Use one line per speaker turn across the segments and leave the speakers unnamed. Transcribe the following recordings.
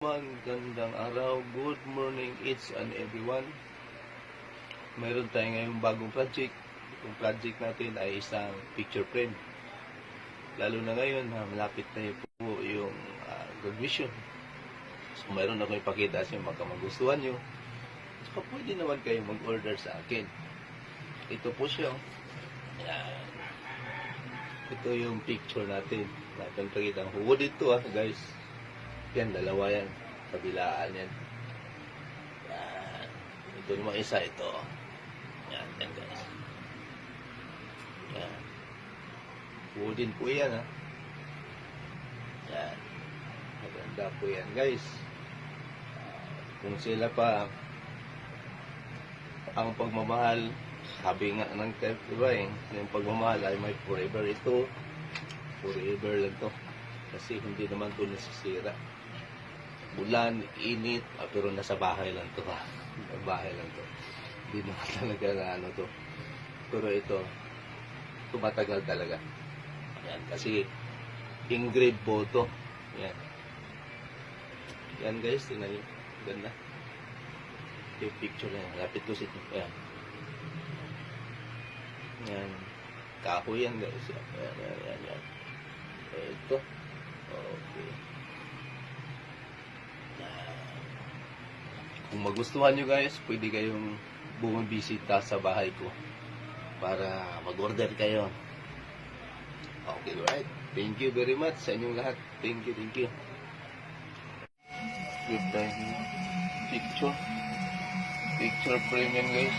Magandang araw, good morning each and everyone. Mayroon tayo ngayong bagong project. Itong project natin ay isang picture frame. Lalo na ngayon, malapit na po yung graduation. So mayroon ako ipakita sa inyo, baka magustuhan nyo. So pwede naman kayo mag-order sa akin. Ito po siya. Yan. Ito yung picture natin. Natin pakita ang huwag dito guys. Yan, dalawa yan. Kabilaan yan. Yan. Ito naman isa, ito. Yan, yan guys. Yan. Wooden po yan, ha. Yan. Maganda po yan, guys. Kung sila pa, ang pagmamahal, sabi nga ng type, diba yung pagmamahal ay may forever. Ito, forever lang to. Kasi hindi naman to nasisira. Bulan, init, pero nasa bahay lang to ha. Bahay lang to. Hindi naman talaga na ano to. Pero ito, tumatagal talaga. Yan, kasi engraved po to. Yan. Yan guys, tingnan nyo. Ganda. Yung picture na yan. Lapit ko sito. Yan. Yan. Kahoy yan guys. Yan. Ito. Okay. Kung magustuhan nyo guys, pwede kayong bumibisita sa bahay ko para mag-order kayo. Okay, right? Thank you very much sa inyong lahat. Thank you. Good time. Picture. Picture frame yan guys.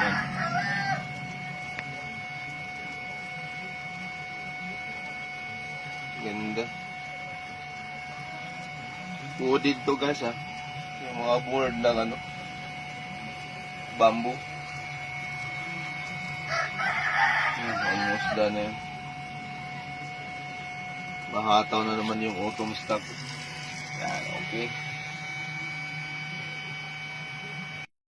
Yan. Ganda. Wooded to guys ha. Yung mga board ng ano, bamboo. Almost done na yun. Mahataw na naman yung autumn stock. Yan, okay.